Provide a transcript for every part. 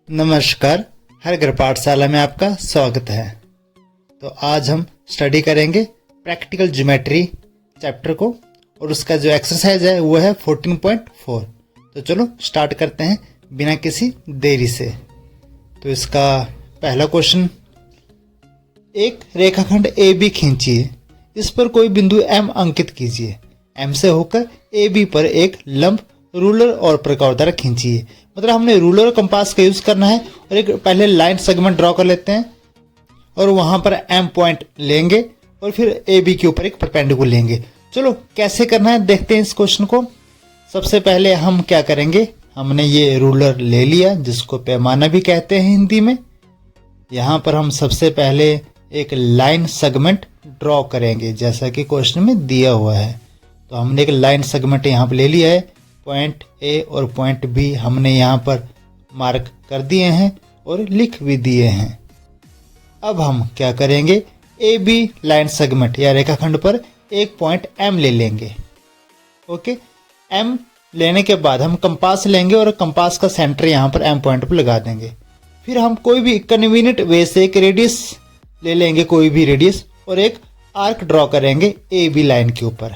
नमस्कार, हर घर पाठशाला में आपका स्वागत है। तो आज हम स्टडी करेंगे प्रैक्टिकल ज्योमेट्री चैप्टर को और उसका जो एक्सरसाइज है वो है 14.4। तो चलो स्टार्ट करते हैं बिना किसी देरी से। तो इसका पहला क्वेश्चन, एक रेखाखंड ए बी खींचिए, इस पर कोई बिंदु एम अंकित कीजिए। एम से होकर ए बी पर एक लंब रूलर और प्रकार द्वारा खींचिए। मतलब हमने रूलर और कंपास का यूज करना है और एक पहले लाइन सेगमेंट ड्रॉ कर लेते हैं और वहां पर एम पॉइंट लेंगे और फिर ए बी के ऊपर एक परपेंडिकुलर लेंगे। चलो कैसे करना है देखते हैं इस क्वेश्चन को। सबसे पहले हम क्या करेंगे, हमने ये रूलर ले लिया जिसको पैमाना भी कहते हैं हिंदी में। यहाँ पर हम सबसे पहले एक लाइन सेगमेंट ड्रॉ करेंगे जैसा कि क्वेश्चन में दिया हुआ है। तो हमने एक लाइन सेगमेंट यहाँ पर ले लिया है। पॉइंट ए और पॉइंट बी हमने यहाँ पर मार्क कर दिए हैं और लिख भी दिए हैं। अब हम क्या करेंगे, ए बी लाइन सेगमेंट या रेखाखंड पर एक पॉइंट एम ले लेंगे। ओके, एम लेने के बाद हम कंपास लेंगे और कंपास का सेंटर यहाँ पर एम पॉइंट पर लगा देंगे। फिर हम कोई भी कन्वीनियंट वे से एक रेडियस ले लेंगे, कोई भी रेडियस, और एक आर्क ड्रॉ करेंगे ए बी लाइन के ऊपर।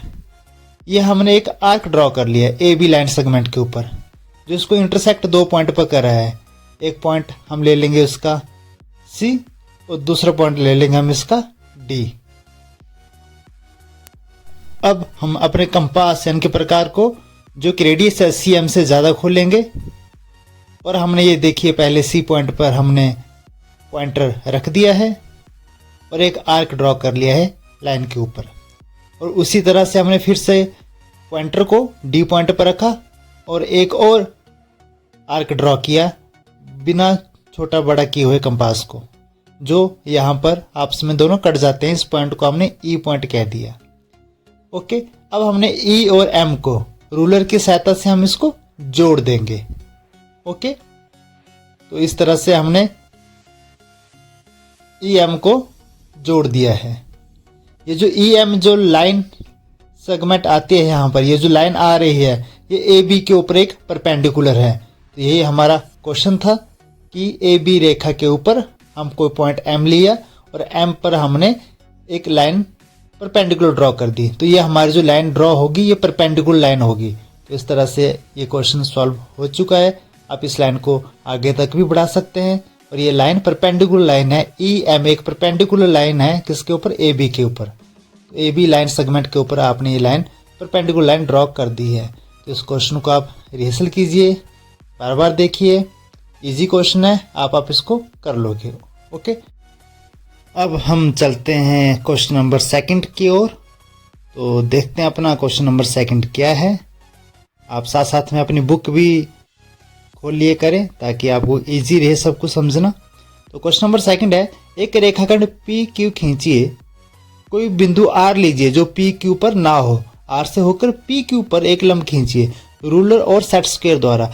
ये हमने एक आर्क ड्रॉ कर लिया ए बी लाइन सेगमेंट के ऊपर जो इसको इंटरसेक्ट दो पॉइंट पर कर रहा है। एक पॉइंट हम ले लेंगे उसका सी और दूसरा पॉइंट ले लेंगे हम इसका डी। अब हम अपने कंपास यानी कि प्रकार को जो कि रेडियस है सी एम से ज़्यादा खोलेंगे और हमने ये देखिए पहले सी पॉइंट पर हमने पॉइंटर रख दिया है और एक आर्क ड्रॉ कर लिया है लाइन के ऊपर। और उसी तरह से हमने फिर से पॉइंटर को डी पॉइंट पर रखा और एक और आर्क ड्रॉ किया बिना छोटा बड़ा किए हुए कंपास को, जो यहाँ पर आपस में दोनों कट जाते हैं। इस पॉइंट को हमने ई पॉइंट कह दिया। ओके, अब हमने ई और एम को रूलर की सहायता से हम इसको जोड़ देंगे। ओके, तो इस तरह से हमने ई एम को जोड़ दिया है। ये जो ई एम जो लाइन सेगमेंट आती है यहाँ पर, ये जो लाइन आ रही है ये ए बी के ऊपर एक परपेंडिकुलर है। तो यही हमारा क्वेश्चन था कि ए बी रेखा के ऊपर हम कोई पॉइंट एम लिया और एम पर हमने एक लाइन परपेंडिकुलर ड्रॉ कर दी। तो ये हमारी जो लाइन ड्रॉ होगी ये परपेंडिकुलर लाइन होगी। तो इस तरह से ये क्वेश्चन सॉल्व हो चुका है। आप इस लाइन को आगे तक भी बढ़ा सकते हैं और ये लाइन परपेंडिकुलर लाइन है। ई एम एक परपेंडिकुलर लाइन है किसके ऊपर, ए बी के ऊपर। तो ए बी लाइन सेगमेंट के ऊपर आपने ये लाइन परपेंडिकुलर लाइन ड्रॉ कर दी है। तो इस क्वेश्चन को आप रिहर्सल कीजिए, बार बार देखिए, इजी क्वेश्चन है, आप इसको कर लोगे। ओके, अब हम चलते हैं क्वेश्चन नंबर सेकंड की ओर। तो देखते हैं अपना क्वेश्चन नंबर सेकंड क्या है। आप साथ साथ में अपनी बुक भी खोल लिए करें ताकि आपको इजी रहे सब कुछ समझना। तो क्वेश्चन नंबर सेकंड है, एक रेखाखंड पी क्यू खींचिए, कोई बिंदु आर लीजिए जो पी क्यू पर ना हो। आर से होकर पी क्यू पर एक लंब खींचिए रूलर और सेट स्क्वायर द्वारा।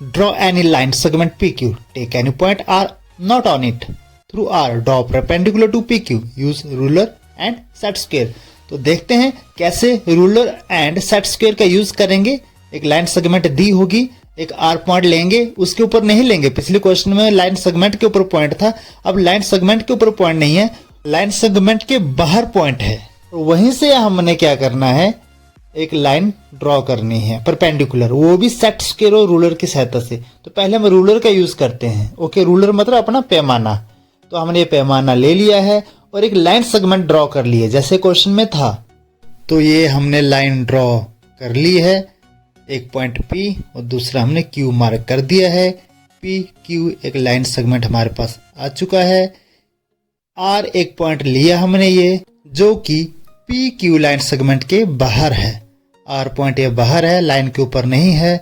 Draw any line segment P Q, take any point R not on it through R, draw perpendicular to P Q, use ruler and set square. तो देखते हैं कैसे रूलर एंड सेट स्क्वायर का use करेंगे। एक line segment दी होगी, एक are point लेंगे, उसके ऊपर नहीं लेंगे। पिछले क्वेश्चन में लाइन सेगमेंट के ऊपर पॉइंट था, अब लाइन सेगमेंट के ऊपर पॉइंट नहीं है, लाइन सेगमेंट के बाहर पॉइंट है। तो वहीं से हमने क्या करना है, एक लाइन ड्रॉ करनी है परपेंडिकुलर, वो भी सेट स्क्वायर और रूलर की सहायता से। तो पहले हम रूलर का यूज करते हैं। ओके, रूलर मतलब अपना पैमाना। तो हमने ये पैमाना ले लिया है और एक लाइन सेगमेंट ड्रॉ कर ली है जैसे क्वेश्चन में था। तो ये हमने लाइन ड्रॉ कर ली है, एक पॉइंट P और दूसरा हमने Q मार्क कर दिया है। P Q एक लाइन सेगमेंट हमारे पास आ चुका है। R एक पॉइंट लिया हमने ये जो कि P Q लाइन सेगमेंट के बाहर है। R पॉइंट ये बाहर है, लाइन के ऊपर नहीं है।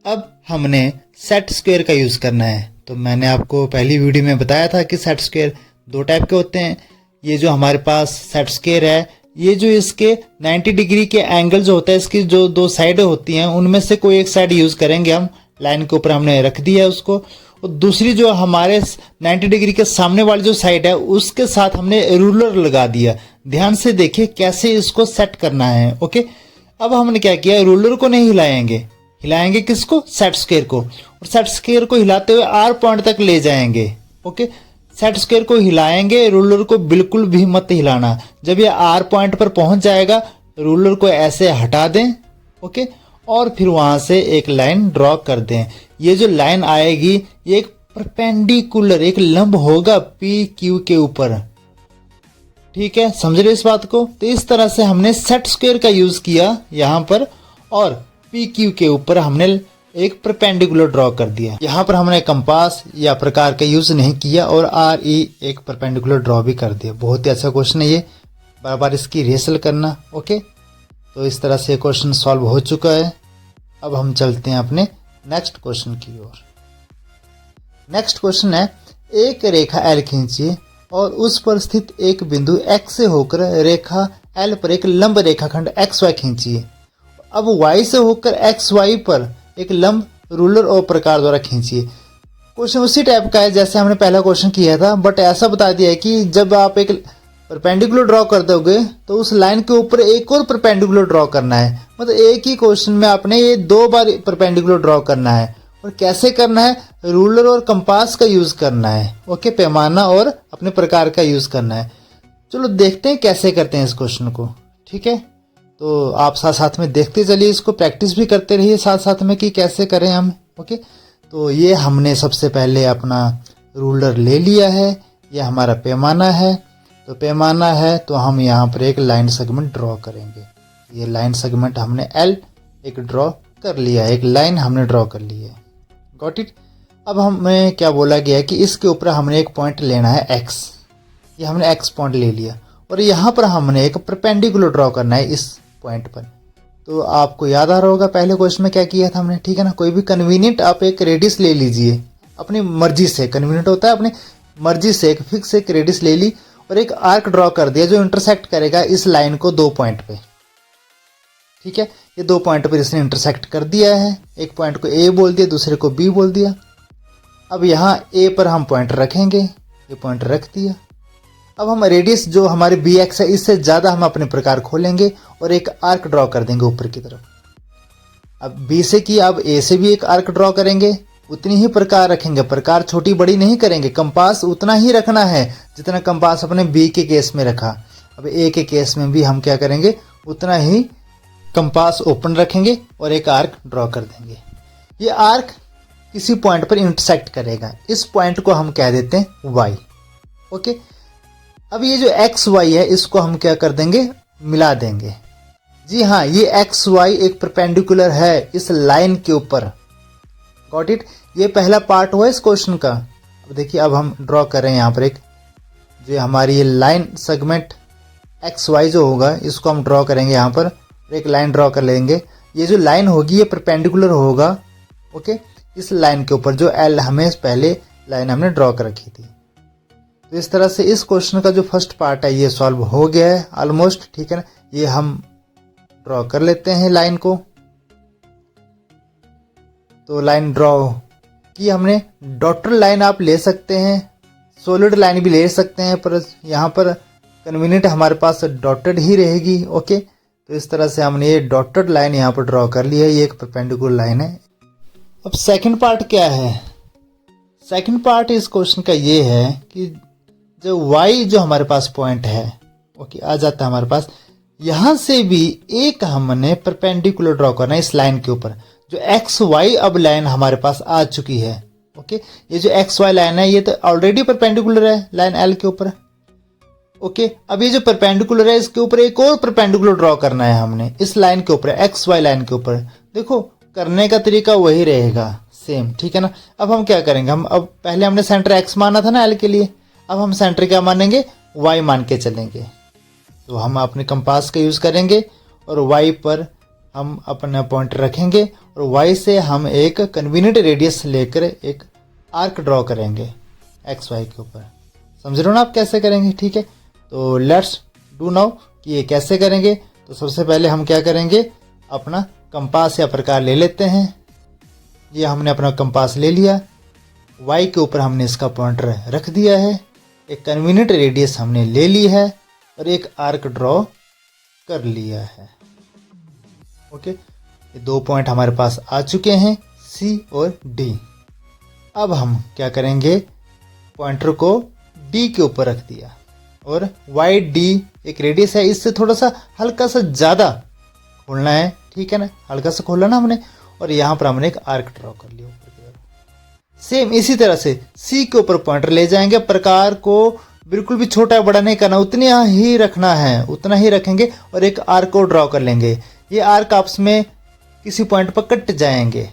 अब हमने सेट स्क्वायर का यूज करना है। तो मैंने आपको पहली वीडियो में बताया था कि सेट स्क्वायर दो टाइप के होते हैं। ये जो हमारे पास सेट स्क्वायर है, ये जो इसके 90 डिग्री के एंगल जो होता है, इसकी जो दो साइडें होती हैं उनमें से कोई एक साइड यूज करेंगे हम। लाइन के ऊपर हमने रख दिया उसको, और दूसरी जो हमारे 90 डिग्री के सामने वाली जो साइड है उसके साथ हमने रूलर लगा दिया। ध्यान से देखिए कैसे इसको सेट करना है। ओके, अब हमने क्या किया, रूलर को नहीं हिलाएंगे, हिलाएंगे किसको, सेट स्क्वायर को, और सेट स्क्वायर को हिलाते हुए आर पॉइंट तक ले जाएंगे। ओके, सेट स्क्वायर को हिलाएंगे, रूलर को बिल्कुल भी मत हिलाना। जब ये आर पॉइंट पर पहुंच जाएगा, रूलर को ऐसे हटा दें। ओके, और फिर वहां से एक लाइन ड्रॉ कर दें। ये जो लाइन आएगी ये एक परपेंडिकुलर, एक लंब होगा पी क्यू के ऊपर। ठीक है, समझ रहे इस बात को। तो इस तरह से हमने सेट स्क्वायर का यूज किया यहां पर, और पी क्यू के ऊपर हमने एक परपेंडिकुलर ड्रॉ कर दिया। यहाँ पर हमने कंपास या प्रकार का यूज नहीं किया और आर ई एक परपेंडिकुलर ड्रॉ भी कर दिया। बहुत ही अच्छा क्वेश्चन है ये, बार बार इसकी रिहर्सल करना। ओके, तो इस तरह से क्वेश्चन सॉल्व हो चुका है। अब हम चलते हैं अपने नेक्स्ट क्वेश्चन की ओर। नेक्स्ट क्वेश्चन है, एक रेखा एल खींचिए और उस पर स्थित एक बिंदु एक्स से होकर रेखा एल पर एक लंब रेखाखंड एक्स वाई खींचिए। अब वाई से होकर एक्स वाई पर एक लंब रूलर और प्रकार द्वारा खींचिए। क्वेश्चन उसी टाइप का है जैसे हमने पहला क्वेश्चन किया था, बट ऐसा बता दिया है कि जब आप एक परपेंडिकुलर ड्रॉ कर दोगे तो उस लाइन के ऊपर एक और परपेंडिकुलर ड्रॉ करना है। मतलब एक ही क्वेश्चन में आपने ये 2 बार परपेंडिकुलर ड्रॉ करना है। और कैसे करना है, रूलर और कंपास का यूज करना है। ओके, पैमाना और अपने प्रकार का यूज करना है। चलो देखते हैं कैसे करते हैं इस क्वेश्चन को। ठीक है, तो आप साथ साथ में देखते चलिए, इसको प्रैक्टिस भी करते रहिए साथ साथ में कि कैसे करें हम। ओके, तो ये हमने सबसे पहले अपना रूलर ले लिया है, ये हमारा पैमाना है। तो पैमाना है तो हम यहाँ पर एक लाइन सेगमेंट ड्रॉ करेंगे। ये लाइन सेगमेंट हमने एल एक ड्रॉ कर लिया है, एक लाइन हमने ड्रॉ कर ली है। Got it. अब हमें क्या बोला गया है कि इसके ऊपर हमने एक पॉइंट लेना है एक्स। ये हमने एक्स पॉइंट ले लिया और यहाँ पर हमने एक परपेंडिकुलर ड्रॉ करना है इस पॉइंट पर। तो आपको याद आ रहा होगा पहले क्वेश्चन में क्या किया था हमने, ठीक है ना। कोई भी कन्वीनियंट आप एक रेडियस ले लीजिए अपनी मर्जी से, कन्वीनियंट होता है अपनी मर्जी से, एक फिक्स एक रेडियस ले ली और एक आर्क ड्रॉ कर दिया जो इंटरसेक्ट करेगा इस लाइन को 2 पॉइंट पे। ठीक है, ये 2 पॉइंट पर इसने इंटरसेक्ट कर दिया है। एक पॉइंट को ए बोल दिया, दूसरे को बी बोल दिया। अब यहाँ ए पर हम पॉइंट रखेंगे, ये पॉइंट रख दिया। अब हम रेडियस जो हमारे बी एक्स है इससे ज़्यादा हम अपने प्रकार खोलेंगे और एक आर्क ड्रॉ कर देंगे ऊपर की तरफ। अब बी से किया, अब ए से भी एक आर्क ड्रॉ करेंगे, उतनी ही प्रकार रखेंगे, प्रकार छोटी बड़ी नहीं करेंगे। कंपास उतना ही रखना है जितना कंपास अपने बी के केस में रखा। अब ए के केस में भी हम क्या करेंगे, उतना ही कंपास ओपन रखेंगे और एक आर्क ड्रॉ कर देंगे। ये आर्क किसी पॉइंट पर इंटरसेक्ट करेगा, इस पॉइंट को हम कह देते हैं वाई। ओके, अब ये जो एक्स वाई है इसको हम क्या कर देंगे, मिला देंगे। जी हाँ, ये एक्स वाई एक परपेंडिकुलर है इस लाइन के ऊपर। Got it. ये पहला पार्ट हुआ इस क्वेश्चन का। अब देखिए, अब हम ड्रॉ कर रहे हैं यहाँ पर एक जो हमारी ये लाइन सेगमेंट एक्स वाई जो होगा इसको हम ड्रॉ करेंगे यहाँ पर, एक लाइन ड्रॉ कर लेंगे। ये जो लाइन होगी ये परपेंडिकुलर होगा ओके इस लाइन के ऊपर जो एल हमें पहले लाइन हमने ड्रॉ कर रखी थी। तो इस तरह से इस क्वेश्चन का जो फर्स्ट पार्ट है ये सॉल्व हो गया है ऑलमोस्ट। ठीक है ना, ये हम ड्रॉ कर लेते हैं लाइन को। तो लाइन ड्रॉ की हमने, डॉटर लाइन आप ले सकते हैं, सॉलिड लाइन भी ले सकते हैं, पर यहाँ पर कन्वीनियंट हमारे पास डॉटेड ही रहेगी। ओके, तो इस तरह से हमने ये डॉटेड लाइन यहाँ पर ड्रॉ कर लिया है, ये एक परपेंडिकुलर लाइन है। अब सेकंड पार्ट क्या है, सेकंड पार्ट इस क्वेश्चन का ये है कि जो y जो हमारे पास पॉइंट है ओके आ जाता है हमारे पास, यहां से भी एक हमने परपेंडिकुलर ड्रॉ करना है इस लाइन के ऊपर। जो एक्स वाई अब लाइन हमारे पास आ चुकी है ओके, ये जो एक्स वाई लाइन है ये तो ऑलरेडी परपेंडिकुलर है लाइन एल के ऊपर ओके। अब ये जो परपेंडिकुलर है इसके ऊपर एक और परपेंडिकुलर ड्रॉ करना है हमने इस लाइन के ऊपर, एक्स वाई लाइन के ऊपर। देखो करने का तरीका वही रहेगा सेम, ठीक है ना। अब हम क्या करेंगे, हम अब पहले हमने सेंटर एक्स माना था ना एल के लिए, अब हम सेंटर क्या मानेंगे, वाई मान के चलेंगे। तो हम अपने कंपास का यूज करेंगे और वाई पर हम अपना पॉइंट रखेंगे और वाई से हम एक कन्वीनियंट रेडियस लेकर एक आर्क ड्रॉ करेंगे एक्स वाई के ऊपर। समझ रहे हो ना आप कैसे करेंगे, ठीक है। तो लेट्स डू नाउ कि ये कैसे करेंगे। तो सबसे पहले हम क्या करेंगे, अपना कंपास या प्रकार ले लेते हैं। ये हमने अपना कंपास ले लिया, वाई के ऊपर हमने इसका पॉइंटर रख दिया है, एक कन्वीनियंट रेडियस हमने ले ली है और एक आर्क ड्रॉ कर लिया है ओके। ये 2 पॉइंट हमारे पास आ चुके हैं, सी और डी। अब हम क्या करेंगे, पॉइंटर को डी के ऊपर रख दिया और वाई डी एक रेडियस है, इससे थोड़ा सा हल्का सा ज़्यादा खोलना है, ठीक है ना, हल्का सा खोला ना हमने, और यहाँ पर हमने एक आर्क ड्रॉ कर लिया ऊपर की तरफ। सेम इसी तरह से सी के ऊपर पॉइंटर ले जाएंगे, प्रकार को बिल्कुल भी छोटा बड़ा नहीं करना, उतना ही रखना है, उतना ही रखेंगे और एक आर्क को ड्रॉ कर लेंगे। ये आर्क आपस में किसी पॉइंट पर कट जाएंगे।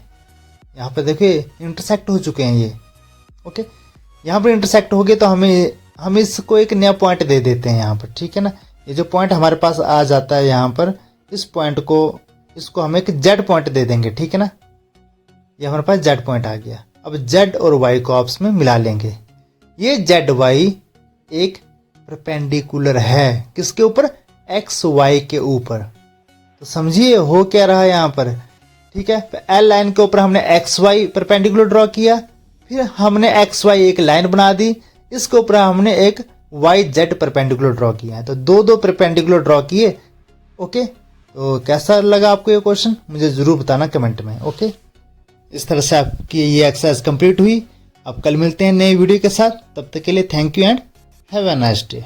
यहाँ पर देखिए इंटरसेक्ट हो चुके हैं ये, ओके। यहाँ पर इंटरसेक्ट हो गए तो हम इसको एक नया पॉइंट दे देते हैं यहाँ पर, ठीक है ना। ये जो पॉइंट हमारे पास आ जाता है यहाँ पर, इस पॉइंट को, इसको हम एक जेड पॉइंट दे देंगे, ठीक है ना। ये हमारे पास जेड पॉइंट आ गया। अब जेड और वाई को आपस में मिला लेंगे। ये जेड वाई एक परपेंडिकुलर है, किसके ऊपर, एक्स वाई के ऊपर। तो समझिए हो क्या रहा है यहाँ पर, ठीक है। एल लाइन के ऊपर हमने एक्स वाई परपेंडिकुलर ड्रॉ किया, फिर हमने एक्स वाई एक लाइन बना दी, इसके ऊपर हमने एक वाई जेड परपेंडिकुलर ड्रॉ किया है। तो दो परपेंडिकुलर ड्रॉ किए, ओके। तो कैसा लगा आपको ये क्वेश्चन, मुझे जरूर बताना कमेंट में, ओके। इस तरह से आपकी ये एक्सरसाइज कंप्लीट हुई। अब कल मिलते हैं नए वीडियो के साथ, तब तक के लिए thank you and have a nice day.